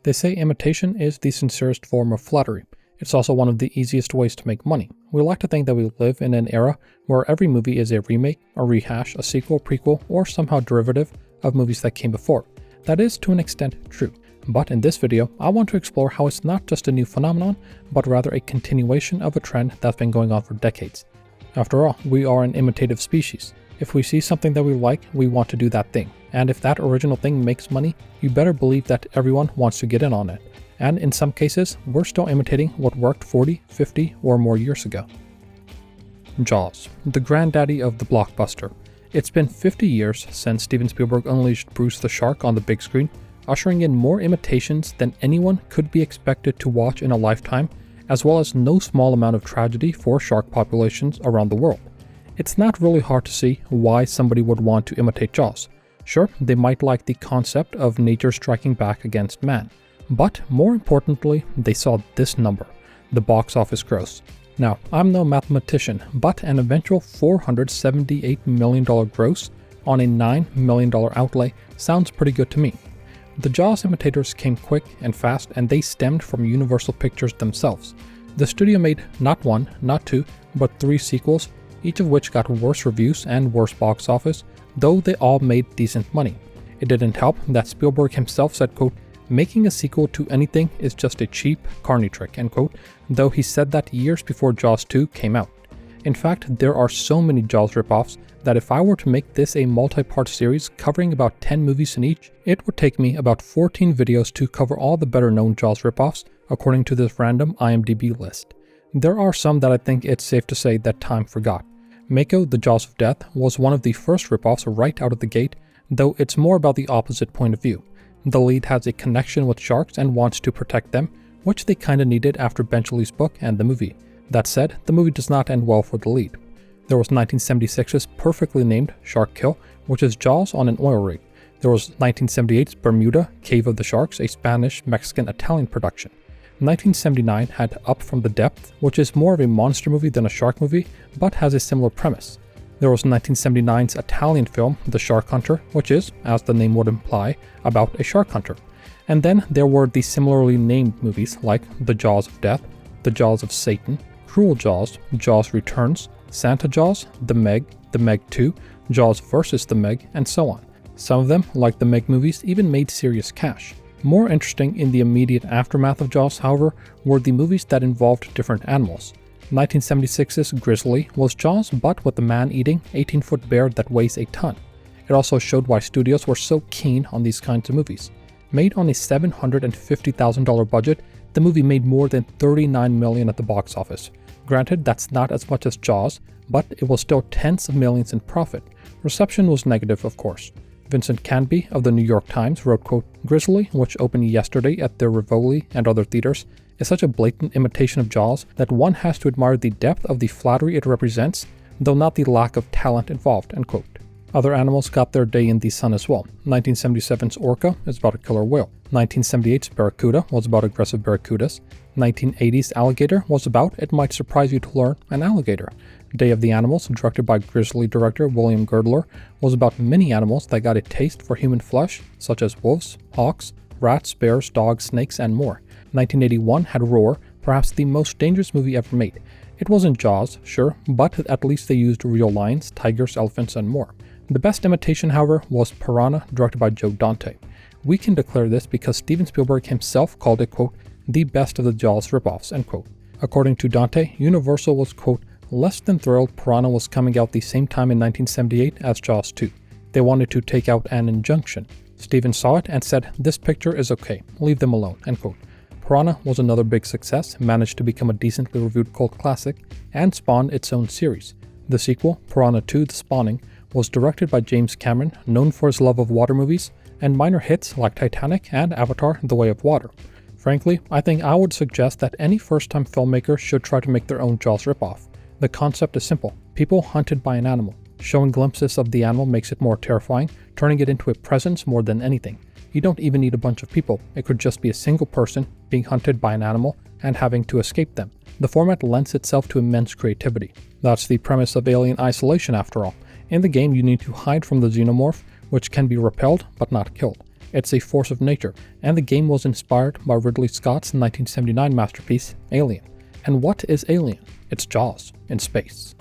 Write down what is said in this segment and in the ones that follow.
They say imitation is the sincerest form of flattery. It's also one of the easiest ways to make money. We like to think that we live in an era where every movie is a remake, a rehash, a sequel, prequel, or somehow derivative of movies that came before. That is to an extent true. But in this video, I want to explore how it's not just a new phenomenon, but rather a continuation of a trend that's been going on for decades. After all, we are an imitative species. If we see something that we like, we want to do that thing. And if that original thing makes money, you better believe that everyone wants to get in on it. And in some cases, we're still imitating what worked 40, 50, or more years ago. Jaws, the granddaddy of the blockbuster. It's been 50 years since Steven Spielberg unleashed Bruce the Shark on the big screen, ushering in more imitations than anyone could be expected to watch in a lifetime, as well as no small amount of tragedy for shark populations around the world. It's not really hard to see why somebody would want to imitate Jaws. Sure, they might like the concept of nature striking back against man. But more importantly, they saw this number, the box office gross. Now, I'm no mathematician, but an eventual $478 million gross on a $9 million outlay sounds pretty good to me. The Jaws imitators came quick and fast, and they stemmed from Universal Pictures themselves. The studio made not one, not two, but 3 sequels, each of which got worse reviews and worse box office, though they all made decent money. It didn't help that Spielberg himself said, quote, "Making a sequel to anything is just a cheap, carny trick," end quote, though he said that years before Jaws 2 came out. In fact, there are so many Jaws ripoffs that if I were to make this a multi-part series covering about 10 movies in each, it would take me about 14 videos to cover all the better-known Jaws ripoffs, according to this random IMDb list. There are some that I think it's safe to say that time forgot. Mako, the Jaws of Death, was one of the first ripoffs right out of the gate, though it's more about the opposite point of view. The lead has a connection with sharks and wants to protect them, which they kinda needed after Benchley's book and the movie. That said, the movie does not end well for the lead. There was 1976's perfectly named Shark Kill, which is Jaws on an oil rig. There was 1978's Bermuda, Cave of the Sharks, a Spanish, Mexican, Italian production. 1979 had Up from the Depth, which is more of a monster movie than a shark movie, but has a similar premise. There was 1979's Italian film, The Shark Hunter, which is, as the name would imply, about a shark hunter. And then there were the similarly named movies like The Jaws of Death, The Jaws of Satan, Cruel Jaws, Jaws Returns, Santa Jaws, The Meg 2, Jaws vs. The Meg, and so on. Some of them, like the Meg movies, even made serious cash. More interesting in the immediate aftermath of Jaws, however, were the movies that involved different animals. 1976's Grizzly was Jaws, but with a man-eating, 18-foot bear that weighs a ton. It also showed why studios were so keen on these kinds of movies. Made on a $750,000 budget, the movie made more than $39 million at the box office. Granted, that's not as much as Jaws, but it was still tens of millions in profit. Reception was negative, of course. Vincent Canby of the New York Times wrote, quote, "Grizzly, which opened yesterday at the Rivoli and other theaters, is such a blatant imitation of Jaws that one has to admire the depth of the flattery it represents, though not the lack of talent involved," end quote. Other animals got their day in the sun as well. 1977's Orca is about a killer whale. 1978's Barracuda was about aggressive barracudas. 1980's Alligator was about, it might surprise you to learn, an alligator. Day of the Animals, directed by Grizzly director William Girdler, was about many animals that got a taste for human flesh, such as wolves, hawks, rats, bears, dogs, snakes, and more. 1981 had Roar, perhaps the most dangerous movie ever made. It wasn't Jaws, sure, but at least they used real lions, tigers, elephants, and more. The best imitation, however, was Piranha, directed by Joe Dante. We can declare this because Steven Spielberg himself called it, quote, "the best of the Jaws ripoffs," end quote. According to Dante, Universal was, quote, "less than thrilled Piranha was coming out the same time in 1978 as Jaws 2. They wanted to take out an injunction. Steven saw it and said, 'This picture is okay, leave them alone,' end quote. Piranha was another big success, managed to become a decently reviewed cult classic, and spawned its own series. The sequel, Piranha 2: The Spawning, was directed by James Cameron, known for his love of water movies, and minor hits like Titanic and Avatar: The Way of Water. Frankly, I think I would suggest that any first-time filmmaker should try to make their own Jaws ripoff. The concept is simple: people hunted by an animal. Showing glimpses of the animal makes it more terrifying, turning it into a presence more than anything. You don't even need a bunch of people. It could just be a single person being hunted by an animal and having to escape them. The format lends itself to immense creativity. That's the premise of Alien Isolation after all. In the game, you need to hide from the xenomorph, which can be repelled but not killed. It's a force of nature, and the game was inspired by Ridley Scott's 1979 masterpiece, Alien. And what is Alien? It's Jaws in space.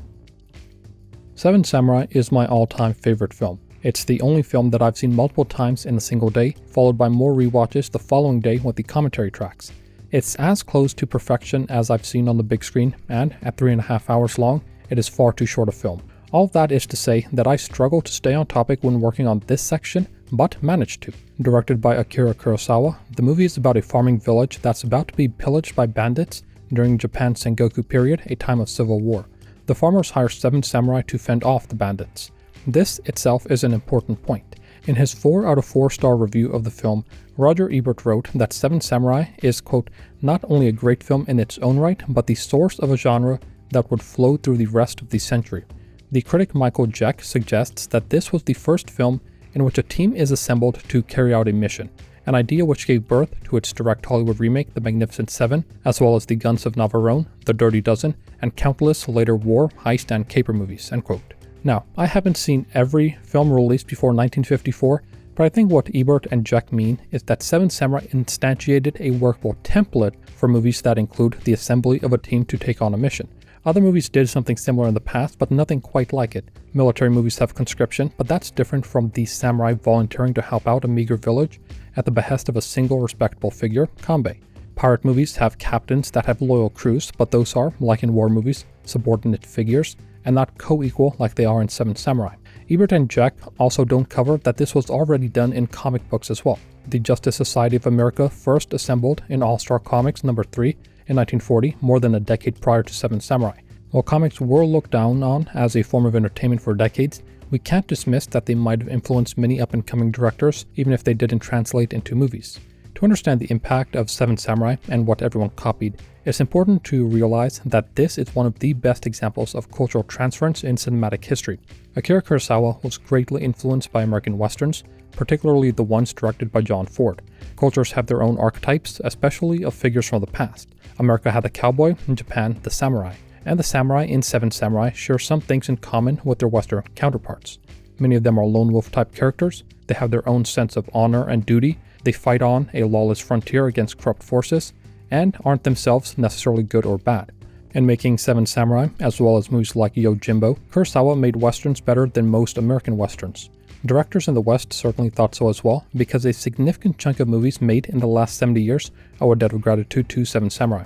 Seven Samurai is my all-time favorite film. It's the only film that I've seen multiple times in a single day, followed by more rewatches the following day with the commentary tracks. It's as close to perfection as I've seen on the big screen, and at 3.5 hours long, it is far too short a film. All of that is to say that I struggle to stay on topic when working on this section, but managed to. Directed by Akira Kurosawa, the movie is about a farming village that's about to be pillaged by bandits during Japan's Sengoku period, a time of civil war. The farmers hire 7 samurai to fend off the bandits. This itself is an important point. In his 4 out of 4 star review of the film, Roger Ebert wrote that Seven Samurai is, quote, not only a great film in its own right, but the source of a genre that would flow through the rest of the century. The critic Michael Jeck suggests that this was the first film in which a team is assembled to carry out a mission, an idea which gave birth to its direct Hollywood remake, The Magnificent Seven, as well as The Guns of Navarone, The Dirty Dozen, and countless later war, heist, and caper movies, end quote. Now, I haven't seen every film released before 1954, but I think what Ebert and Jeck mean is that Seven Samurai instantiated a workable template for movies that include the assembly of a team to take on a mission. Other movies did something similar in the past, but nothing quite like it. Military movies have conscription, but that's different from the samurai volunteering to help out a meager village at the behest of a single respectable figure, Kanbei. Pirate movies have captains that have loyal crews, but those are, like in war movies, subordinate figures, and not co-equal like they are in Seven Samurai. Ebert and Jeck also don't cover that this was already done in comic books as well. The Justice Society of America first assembled in All-Star Comics number 3 in 1940, more than a decade prior to Seven Samurai. While comics were looked down on as a form of entertainment for decades, we can't dismiss that they might have influenced many up-and-coming directors, even if they didn't translate into movies. To understand the impact of Seven Samurai and what everyone copied, it's important to realize that this is one of the best examples of cultural transference in cinematic history. Akira Kurosawa was greatly influenced by American westerns, particularly the ones directed by John Ford. Cultures have their own archetypes, especially of figures from the past. America had the cowboy, in Japan the samurai, and the samurai in Seven Samurai share some things in common with their Western counterparts. Many of them are lone wolf type characters, they have their own sense of honor and duty, they fight on a lawless frontier against corrupt forces, and aren't themselves necessarily good or bad. In making Seven Samurai, as well as movies like Yojimbo, Kurosawa made westerns better than most American westerns. Directors in the West certainly thought so as well, because a significant chunk of movies made in the last 70 years owe a debt of gratitude to Seven Samurai.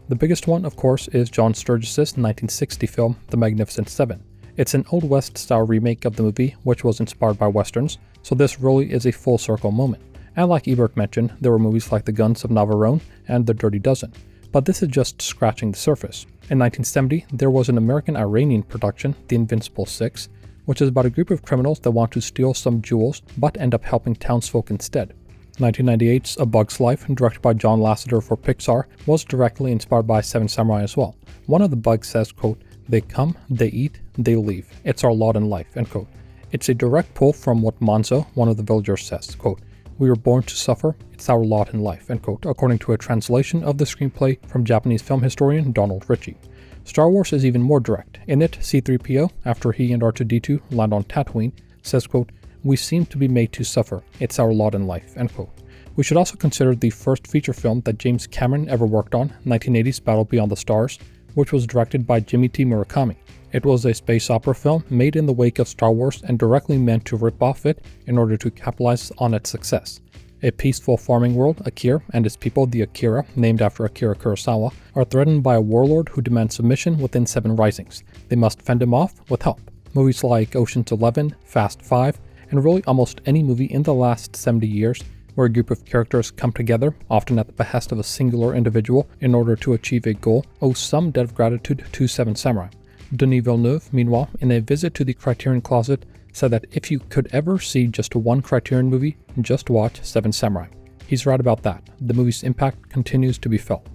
The biggest one, of course, is John Sturges' 1960 film, The Magnificent Seven. It's an Old West-style remake of the movie, which was inspired by westerns, so this really is a full circle moment. And like Ebert mentioned, there were movies like The Guns of Navarone and The Dirty Dozen. But this is just scratching the surface. In 1970, there was an American-Iranian production, The Invincible Six, which is about a group of criminals that want to steal some jewels, but end up helping townsfolk instead. 1998's A Bug's Life, directed by John Lasseter for Pixar, was directly inspired by Seven Samurai as well. One of the bugs says, quote, "They come, they eat, they leave. It's our lot in life," end quote. It's a direct pull from what Manzo, one of the villagers, says, quote, "We were born to suffer, it's our lot in life," end quote, according to a translation of the screenplay from Japanese film historian Donald Ritchie. Star Wars is even more direct. In it, C-3PO, after he and R2-D2 land on Tatooine, says, quote, "We seem to be made to suffer, it's our lot in life," end quote. We should also consider the first feature film that James Cameron ever worked on, 1980's Battle Beyond the Stars, which was directed by Jimmy T. Murakami. It was a space opera film made in the wake of Star Wars and directly meant to rip off it in order to capitalize on its success. A peaceful farming world, Akira, and its people, the Akira, named after Akira Kurosawa, are threatened by a warlord who demands submission within 7 risings. They must fend him off with help. Movies like Ocean's 11, Fast 5, and really almost any movie in the last 70 years where a group of characters come together, often at the behest of a singular individual, in order to achieve a goal, owe some debt of gratitude to Seven Samurai. Denis Villeneuve, meanwhile, in a visit to the Criterion Closet, said that if you could ever see just one Criterion movie, just watch Seven Samurai. He's right about that. The movie's impact continues to be felt.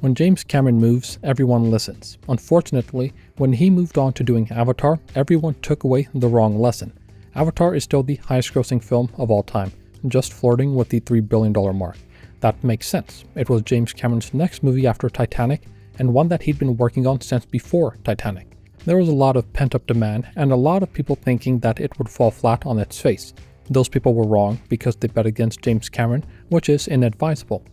When James Cameron moves, everyone listens. Unfortunately, when he moved on to doing Avatar, everyone took away the wrong lesson. Avatar is still the highest-grossing film of all time, just flirting with the $3 billion mark. That makes sense. It was James Cameron's next movie after Titanic, and one that he'd been working on since before Titanic. There was a lot of pent-up demand, and a lot of people thinking that it would fall flat on its face. those people were wrong because they bet against James Cameron, which is inadvisable.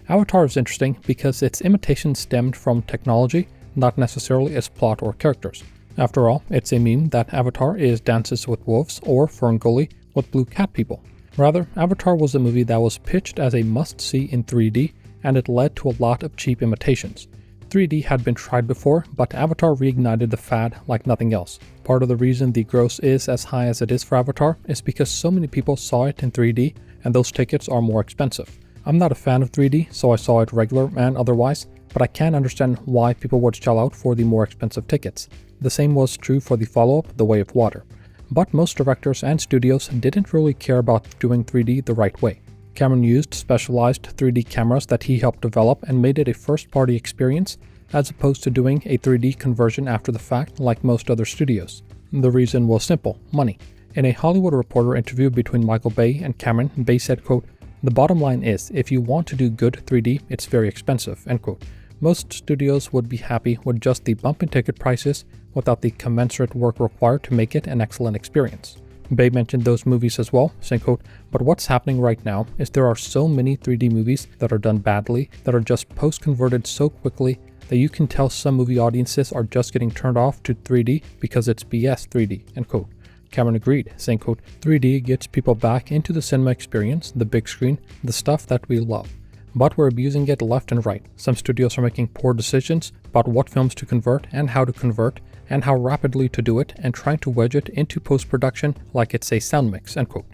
Avatar is interesting because its imitation stemmed from technology, not necessarily its plot or characters. After all, it's a meme that Avatar is Dances with Wolves or Ferngully with blue cat people. Rather, Avatar was a movie that was pitched as a must-see in 3D, and it led to a lot of cheap imitations. 3D had been tried before, but Avatar reignited the fad like nothing else. Part of the reason the gross is as high as it is for Avatar is because so many people saw it in 3D, and those tickets are more expensive. I'm not a fan of 3D, so I saw it regular and otherwise, but I can understand why people would shell out for the more expensive tickets. The same was true for the follow-up, The Way of Water. But most directors and studios didn't really care about doing 3D the right way. Cameron used specialized 3D cameras that he helped develop and made it a first-party experience, as opposed to doing a 3D conversion after the fact like most other studios. The reason was simple: money. In a Hollywood Reporter interview between Michael Bay and Cameron, Bay said, quote, "The bottom line is, if you want to do good 3D, it's very expensive," end quote. Most studios would be happy with just the bump in ticket prices without the commensurate work required to make it an excellent experience. Bay mentioned those movies as well, saying, quote, "But what's happening right now is there are so many 3D movies that are done badly, that are just post-converted so quickly that you can tell some movie audiences are just getting turned off to 3D because it's BS 3D," end quote. Cameron agreed, saying, quote, "3D gets people back into the cinema experience, the big screen, the stuff that we love. But we're abusing it left and right. Some studios are making poor decisions about what films to convert and how rapidly to do it, and trying to wedge it into post-production like it's a sound mix," end quote.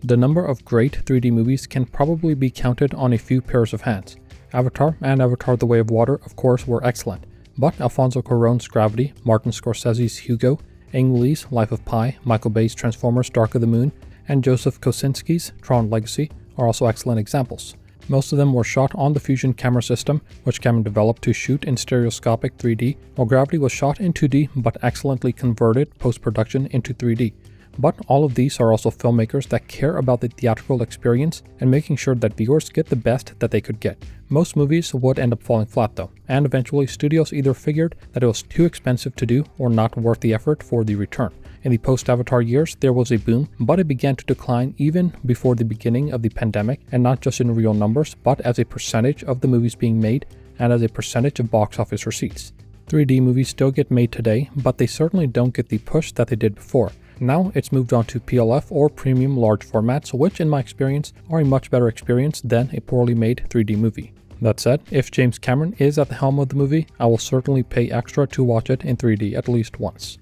The number of great 3D movies can probably be counted on a few pairs of hands. Avatar and Avatar: The Way of Water, of course, were excellent, but Alfonso Cuarón's Gravity, Martin Scorsese's Hugo, Ang Lee's Life of Pi, Michael Bay's Transformers: Dark of the Moon, and Joseph Kosinski's Tron Legacy are also excellent examples. Most of them were shot on the Fusion camera system, which Cameron developed to shoot in stereoscopic 3D, while Gravity was shot in 2D but excellently converted post-production into 3D. But all of these are also filmmakers that care about the theatrical experience and making sure that viewers get the best that they could get. Most movies would end up falling flat though, and eventually studios either figured that it was too expensive to do or not worth the effort for the return. In the post-Avatar years, there was a boom, but it began to decline even before the beginning of the pandemic, and not just in real numbers, but as a percentage of the movies being made and as a percentage of box office receipts. 3D movies still get made today, but they certainly don't get the push that they did before. Now it's moved on to PLF or premium large formats, which in my experience are a much better experience than a poorly made 3D movie. That said, if James Cameron is at the helm of the movie, I will certainly pay extra to watch it in 3D at least once.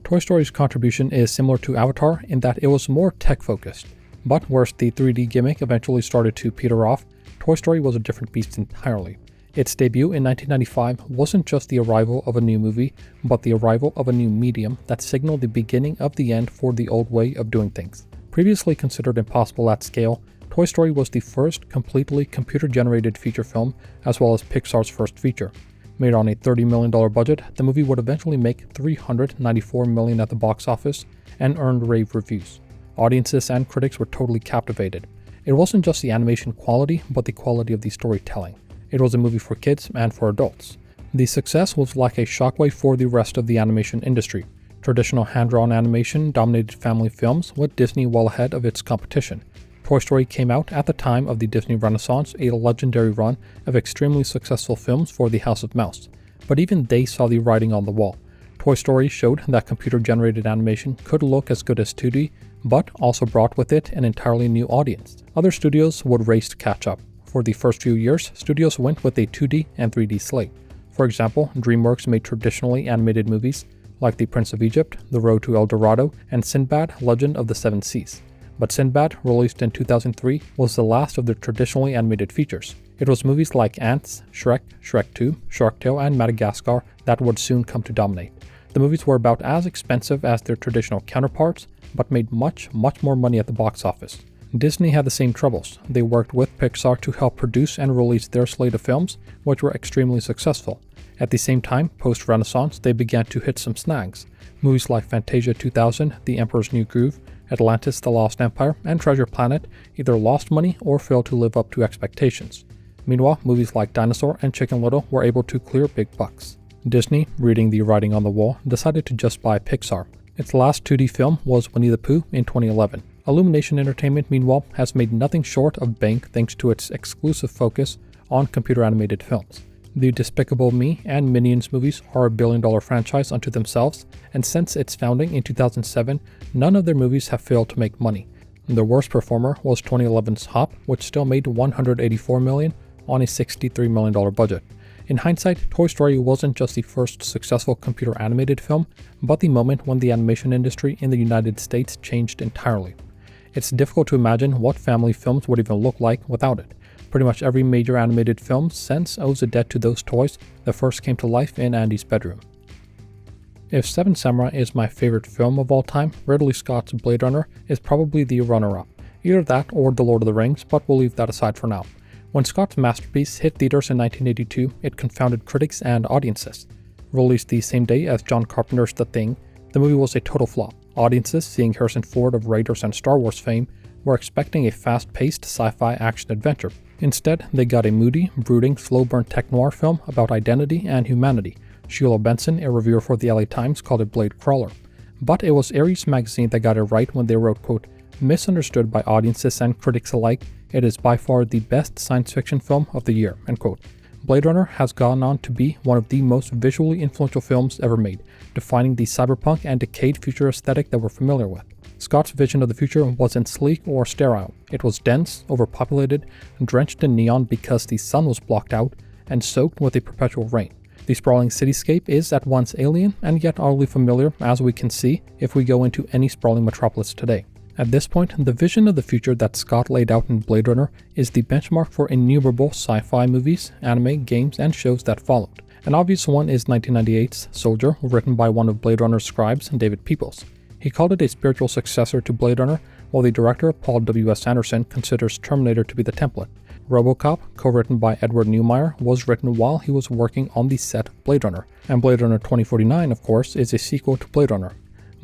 Toy Story's contribution is similar to Avatar in that it was more tech-focused, but whereas the 3D gimmick eventually started to peter off, Toy Story was a different beast entirely. Its debut in 1995 wasn't just the arrival of a new movie, but the arrival of a new medium that signaled the beginning of the end for the old way of doing things. Previously considered impossible at scale, Toy Story was the first completely computer-generated feature film, as well as Pixar's first feature. Made on a $30 million budget, the movie would eventually make $394 million at the box office and earned rave reviews. Audiences and critics were totally captivated. It wasn't just the animation quality, but the quality of the storytelling. It was a movie for kids and for adults. The success was like a shockwave for the rest of the animation industry. Traditional hand-drawn animation dominated family films, with Disney well ahead of its competition. Toy Story came out at the time of the Disney Renaissance, a legendary run of extremely successful films for the House of Mouse. But even they saw the writing on the wall. Toy Story showed that computer-generated animation could look as good as 2D, but also brought with it an entirely new audience. Other studios would race to catch up. For the first few years, studios went with a 2D and 3D slate. For example, DreamWorks made traditionally animated movies like The Prince of Egypt, The Road to El Dorado, and Sinbad, Legend of the Seven Seas. But Sinbad, released in 2003, was the last of the traditionally animated features. It was movies like Ants, Shrek, Shrek 2, Shark Tale, and Madagascar that would soon come to dominate. The movies were about as expensive as their traditional counterparts, but made much more money at the box office. Disney had the same troubles. They worked with Pixar to help produce and release their slate of films, which were extremely successful. At the same time, post-Renaissance, they began to hit some snags. Movies like Fantasia 2000, The Emperor's New Groove, Atlantis: The Lost Empire, and Treasure Planet either lost money or failed to live up to expectations. Meanwhile, movies like Dinosaur and Chicken Little were able to clear big bucks. Disney, reading the writing on the wall, decided to just buy Pixar. Its last 2D film was Winnie the Pooh in 2011. Illumination Entertainment, meanwhile, has made nothing short of bank thanks to its exclusive focus on computer animated films. The Despicable Me and Minions movies are a billion-dollar franchise unto themselves, and since its founding in 2007, none of their movies have failed to make money. The worst performer was 2011's Hop, which still made $184 million on a $63 million budget. In hindsight, Toy Story wasn't just the first successful computer animated film, but the moment when the animation industry in the United States changed entirely. It's difficult to imagine what family films would even look like without it. Pretty much every major animated film since owes a debt to those toys that first came to life in Andy's bedroom. If Seven Samurai is my favorite film of all time, Ridley Scott's Blade Runner is probably the runner-up. Either that or The Lord of the Rings, but we'll leave that aside for now. When Scott's masterpiece hit theaters in 1982, it confounded critics and audiences. Released the same day as John Carpenter's The Thing, the movie was a total flop. Audiences, seeing Harrison Ford of Raiders and Star Wars fame, were expecting a fast-paced sci-fi action-adventure. Instead, they got a moody, brooding, slow-burn tech-noir film about identity and humanity. Sheila Benson, a reviewer for the LA Times, called it Blade Crawler. But it was Aries magazine that got it right when they wrote, quote, "Misunderstood by audiences and critics alike, it is by far the best science fiction film of the year," end quote. Blade Runner has gone on to be one of the most visually influential films ever made, defining the cyberpunk and decayed future aesthetic that we're familiar with. Scott's vision of the future wasn't sleek or sterile. It was dense, overpopulated, drenched in neon because the sun was blocked out, and soaked with a perpetual rain. The sprawling cityscape is at once alien and yet oddly familiar, as we can see if we go into any sprawling metropolis today. At this point, the vision of the future that Scott laid out in Blade Runner is the benchmark for innumerable sci-fi movies, anime, games, and shows that followed. An obvious one is 1998's Soldier, written by one of Blade Runner's scribes, David Peoples. He called it a spiritual successor to Blade Runner, while the director, Paul W.S. Anderson, considers Terminator to be the template. RoboCop, co-written by Edward Neumeier, was written while he was working on the set of Blade Runner, and Blade Runner 2049, of course, is a sequel to Blade Runner.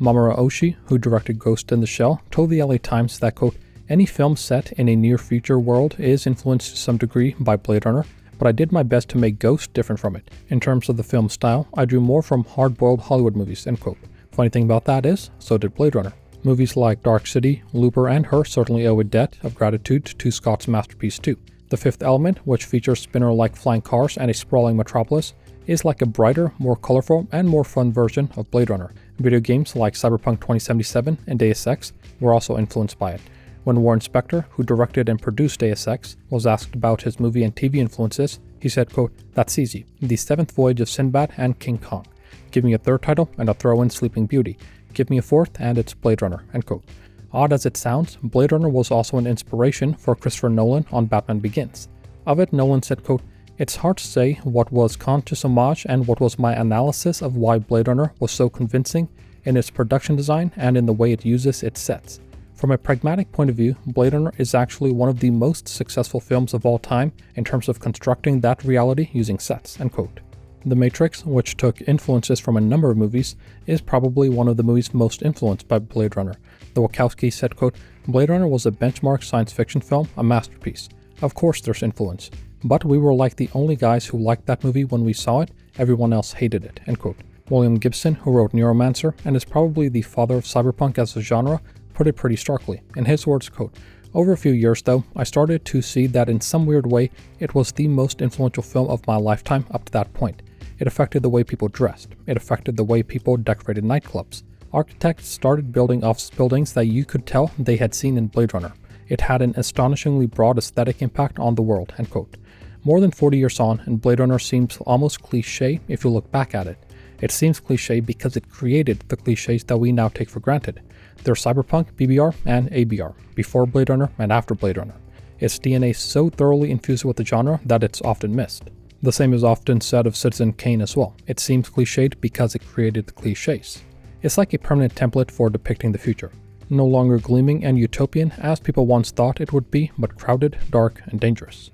Mamoru Oshii, who directed Ghost in the Shell, told the LA Times that, quote, "Any film set in a near-future world is influenced to some degree by Blade Runner, but I did my best to make Ghost different from it. In terms of the film style, I drew more from hard-boiled Hollywood movies," end quote. Funny thing about that is, so did Blade Runner. Movies like Dark City, Looper, and Her certainly owe a debt of gratitude to Scott's masterpiece too. The Fifth Element, which features spinner-like flying cars and a sprawling metropolis, is like a brighter, more colorful, and more fun version of Blade Runner. Video games like Cyberpunk 2077 and Deus Ex were also influenced by it. When Warren Spector, who directed and produced Deus Ex, was asked about his movie and TV influences, he said, quote, "That's easy. The Seventh Voyage of Sinbad and King Kong. Give me a third title and I'll throw in Sleeping Beauty. Give me a fourth and it's Blade Runner," end quote. Odd as it sounds, Blade Runner was also an inspiration for Christopher Nolan on Batman Begins. Of it, Nolan said, quote, "It's hard to say what was conscious homage and what was my analysis of why Blade Runner was so convincing in its production design and in the way it uses its sets. From a pragmatic point of view, Blade Runner is actually one of the most successful films of all time in terms of constructing that reality using sets," end quote. The Matrix, which took influences from a number of movies, is probably one of the movies most influenced by Blade Runner. The Wachowski said, quote, "Blade Runner was a benchmark science fiction film, a masterpiece. Of course there's influence, but we were like the only guys who liked that movie when we saw it, everyone else hated it," end quote. William Gibson, who wrote Neuromancer and is probably the father of cyberpunk as a genre, put it pretty starkly. In his words, quote, "Over a few years though, I started to see that in some weird way, it was the most influential film of my lifetime up to that point. It affected the way people dressed. It affected the way people decorated nightclubs. Architects started building office buildings that you could tell they had seen in Blade Runner. It had an astonishingly broad aesthetic impact on the world," end quote. More than 40 years on, and Blade Runner seems almost cliché if you look back at it. It seems cliché because it created the clichés that we now take for granted. There's cyberpunk, BBR, and ABR, before Blade Runner and after Blade Runner. Its DNA is so thoroughly infused with the genre that it's often missed. The same is often said of Citizen Kane as well. It seems cliched because it created the clichés. It's like a permanent template for depicting the future. No longer gleaming and utopian as people once thought it would be, but crowded, dark, and dangerous.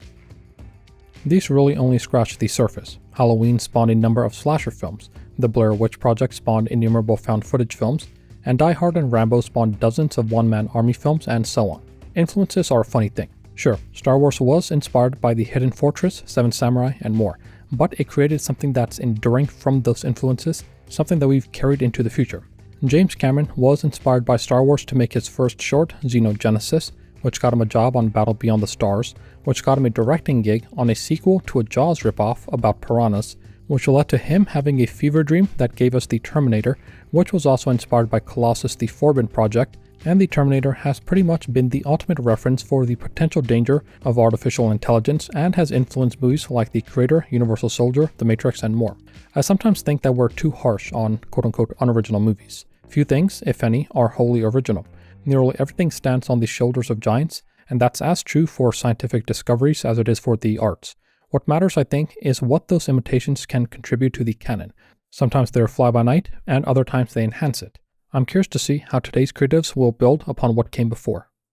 These really only scratch the surface. Halloween spawned a number of slasher films, the Blair Witch Project spawned innumerable found footage films, and Die Hard and Rambo spawned dozens of one-man army films, and so on. Influences are a funny thing. Sure, Star Wars was inspired by The Hidden Fortress, Seven Samurai, and more, but it created something that's enduring from those influences, something that we've carried into the future. James Cameron was inspired by Star Wars to make his first short, Xenogenesis, which got him a job on Battle Beyond the Stars, which got him a directing gig on a sequel to a Jaws ripoff about piranhas, which led to him having a fever dream that gave us The Terminator, which was also inspired by Colossus the Forbin Project, and The Terminator has pretty much been the ultimate reference for the potential danger of artificial intelligence and has influenced movies like The Creator, Universal Soldier, The Matrix, and more. I sometimes think that we're too harsh on quote-unquote unoriginal movies. Few things, if any, are wholly original. Nearly everything stands on the shoulders of giants, and that's as true for scientific discoveries as it is for the arts. What matters, I think, is what those imitations can contribute to the canon. Sometimes they're fly-by-night, and other times they enhance it. I'm curious to see how today's creatives will build upon what came before.